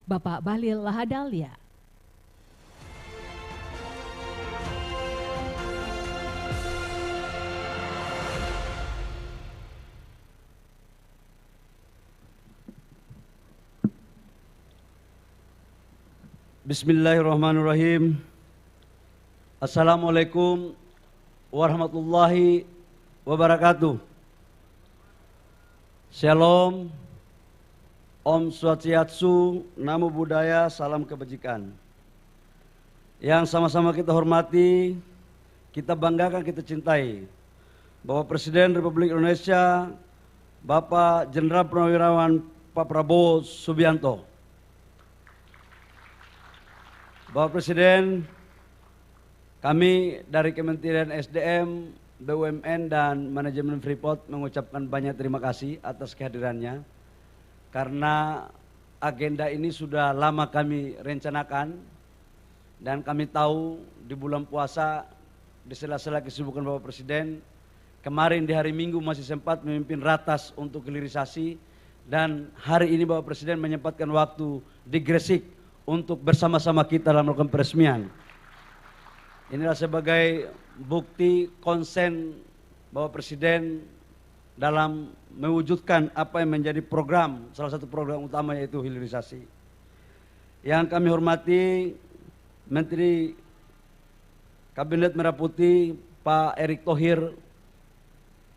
Bapak Bahlil Lahadalia. Bismillahirrahmanirrahim. Assalamualaikum warahmatullahi wabarakatuh. Shalom, Om Swastiastu, Namo Buddhaya, salam kebajikan. Yang sama-sama kita hormati, kita banggakan, kita cintai, Bapak Presiden Republik Indonesia, Bapak Jenderal Purnawirawan Pak Prabowo Subianto. Bapak Presiden, kami dari Kementerian SDM, BUMN dan Manajemen Freeport mengucapkan banyak terima kasih atas kehadirannya. Karena agenda ini sudah lama kami rencanakan dan kami tahu di bulan puasa, di sela-sela kesibukan Bapak Presiden, kemarin di hari Minggu masih sempat memimpin ratas untuk hilirisasi dan hari ini Bapak Presiden menyempatkan waktu di Gresik untuk bersama-sama kita dalam melakukan peresmian. Inilah sebagai bukti konsen Bapak Presiden dalam mewujudkan apa yang menjadi program, salah satu program utama yaitu hilirisasi. Yang kami hormati Menteri Kabinet Merah Putih Pak Erick Thohir,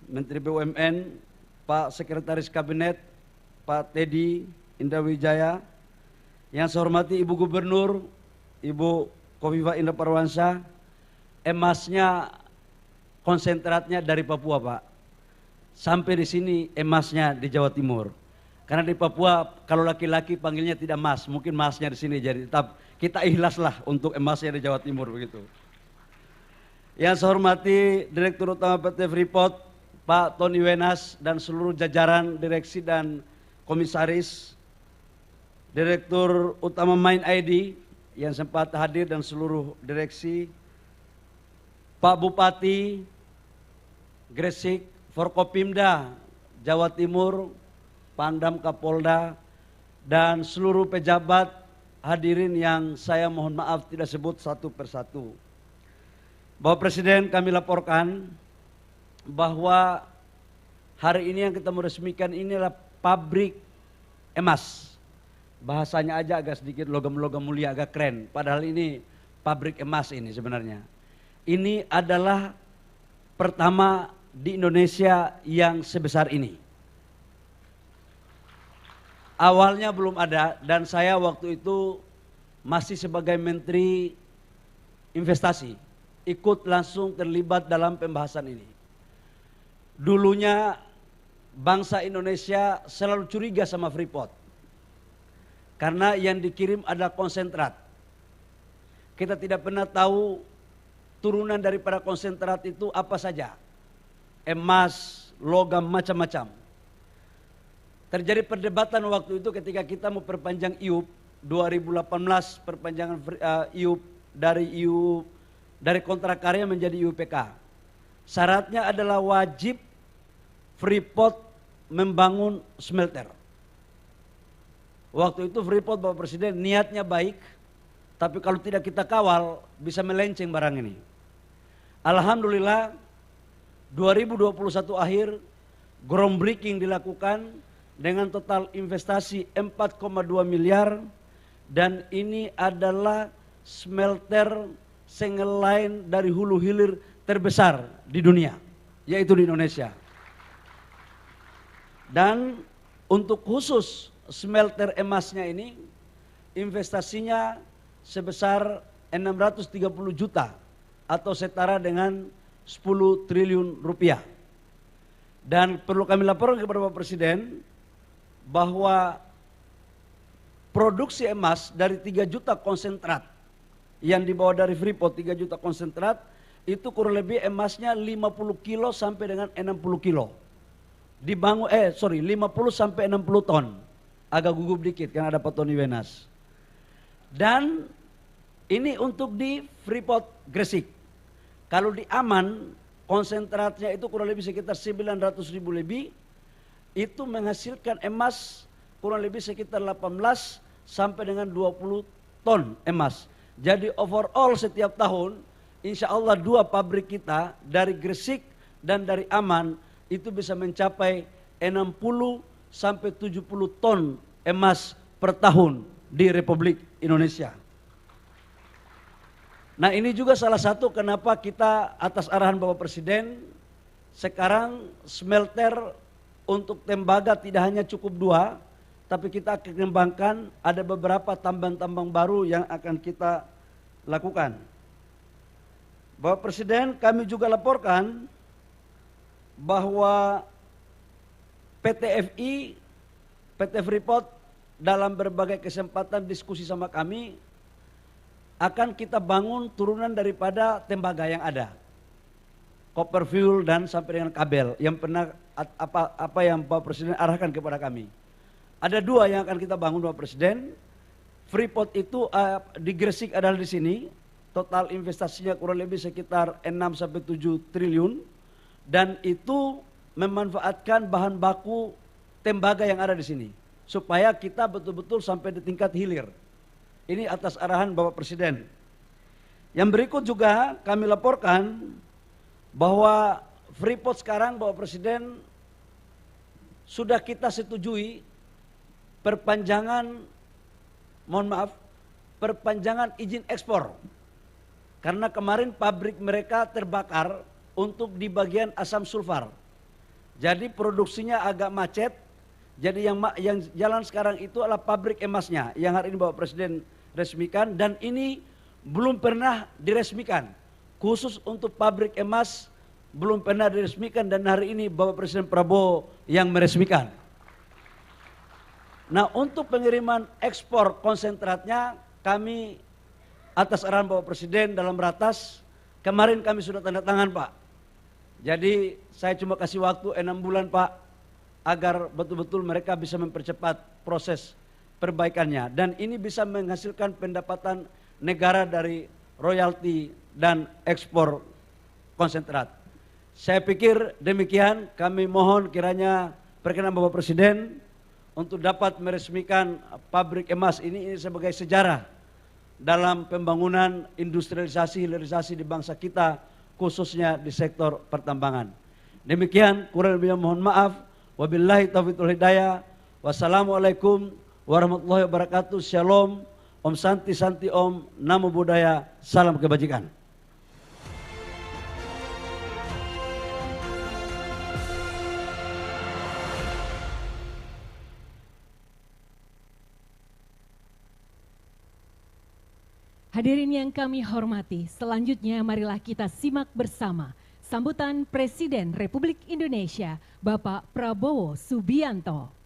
Menteri BUMN, Pak Sekretaris Kabinet Pak Teddy Indrawijaya, yang saya hormati Ibu Gubernur, Ibu Khofifah Indar Parawansa, emasnya konsentratnya dari Papua Pak. Sampai di sini emasnya di Jawa Timur. Karena di Papua kalau laki-laki panggilnya tidak mas, mungkin masnya di sini jadi tetap kita ikhlaslah untuk emasnya di Jawa Timur begitu. Yang saya hormati Direktur Utama PT Freeport Pak Tony Wenas dan seluruh jajaran direksi dan komisaris, Direktur Utama Mind ID yang sempat hadir dan seluruh direksi, Pak Bupati Gresik, Forkopimda Jawa Timur, Pangdam Kapolda, dan seluruh pejabat hadirin yang saya mohon maaf tidak sebut satu persatu. Bapak Presiden, kami laporkan bahwa hari ini yang kita meresmikan ini adalah pabrik emas. Bahasanya aja agak sedikit logam-logam mulia, agak keren. Padahal ini pabrik emas ini sebenarnya. Ini adalah pertama di Indonesia yang sebesar ini. Awalnya belum ada dan saya waktu itu masih sebagai Menteri Investasi, ikut langsung terlibat dalam pembahasan ini. Dulunya bangsa Indonesia selalu curiga sama Freeport. Karena yang dikirim adalah konsentrat. Kita tidak pernah tahu turunan daripada konsentrat itu apa saja. Emas, logam, macam-macam. Terjadi perdebatan waktu itu ketika kita mau perpanjang IUP 2018, perpanjangan IUP dari kontrak karya menjadi IUPK. Syaratnya adalah wajib Freeport membangun smelter. Waktu itu Freeport Bapak Presiden niatnya baik, tapi kalau tidak kita kawal bisa melenceng barang ini. Alhamdulillah 2021 akhir groundbreaking dilakukan dengan total investasi 4,2 miliar dan ini adalah smelter single line dari hulu hilir terbesar di dunia, yaitu di Indonesia. Dan untuk khusus smelter emasnya ini investasinya sebesar 630 juta atau setara dengan 10 triliun rupiah. Dan perlu kami laporkan kepada Bapak Presiden bahwa produksi emas dari 3 juta konsentrat yang dibawa dari Freeport, 3 juta konsentrat itu kurang lebih emasnya 50 kilo sampai dengan 60 kilo. 50 sampai 60 ton. Agak gugup dikit karena ada Pak Tony Wenas. Dan ini untuk di Freeport Gresik. Kalau di Aman, konsentratnya itu kurang lebih sekitar 900.000 lebih. Itu menghasilkan emas kurang lebih sekitar 18 sampai dengan 20 ton emas. Jadi overall setiap tahun insya Allah 2 pabrik kita dari Gresik dan dari Aman itu bisa mencapai 60 sampai 70 ton emas per tahun di Republik Indonesia. Nah ini juga salah satu kenapa kita atas arahan Bapak Presiden sekarang smelter untuk tembaga tidak hanya cukup 2, tapi kita akan kembangkan ada beberapa tambang-tambang baru yang akan kita lakukan. Bapak Presiden, kami juga laporkan bahwa PT FI, PT Freeport dalam berbagai kesempatan diskusi sama kami akan kita bangun turunan daripada tembaga yang ada. Copper fuel dan sampai dengan kabel yang pernah apa yang Bapak Presiden arahkan kepada kami. Ada 2 yang akan kita bangun Bapak Presiden. Freeport itu di Gresik adalah di sini. Total investasinya kurang lebih sekitar 6 sampai 7 triliun dan itu memanfaatkan bahan baku tembaga yang ada di sini supaya kita betul-betul sampai di tingkat hilir. Ini atas arahan Bapak Presiden. Yang berikut juga kami laporkan bahwa Freeport sekarang Bapak Presiden sudah kita setujui perpanjangan izin ekspor. Karena kemarin pabrik mereka terbakar untuk di bagian asam sulfar. Jadi produksinya agak macet. Jadi yang jalan sekarang itu adalah pabrik emasnya yang hari ini Bapak Presiden resmikan dan ini belum pernah diresmikan. Khusus untuk pabrik emas belum pernah diresmikan dan hari ini Bapak Presiden Prabowo yang meresmikan. Nah untuk pengiriman ekspor konsentratnya kami atas arahan Bapak Presiden dalam ratas kemarin kami sudah tanda tangan Pak. Jadi saya cuma kasih waktu 6 bulan Pak agar betul-betul mereka bisa mempercepat proses perbaikannya dan ini bisa menghasilkan pendapatan negara dari royalti dan ekspor konsentrat. Saya pikir demikian, kami mohon kiranya perkenan Bapak Presiden untuk dapat meresmikan pabrik emas ini sebagai sejarah dalam pembangunan industrialisasi, hilirisasi di bangsa kita, khususnya di sektor pertambangan. Demikian, kurang lebihnya mohon maaf. Wabillahi taufiq wal hidayah. Wassalamualaikum warahmatullahi wabarakatuh. Shalom. Om Santi Santi Om. Namo Buddhaya. Salam kebajikan. Hadirin yang kami hormati, selanjutnya marilah kita simak bersama sambutan Presiden Republik Indonesia, Bapak Prabowo Subianto.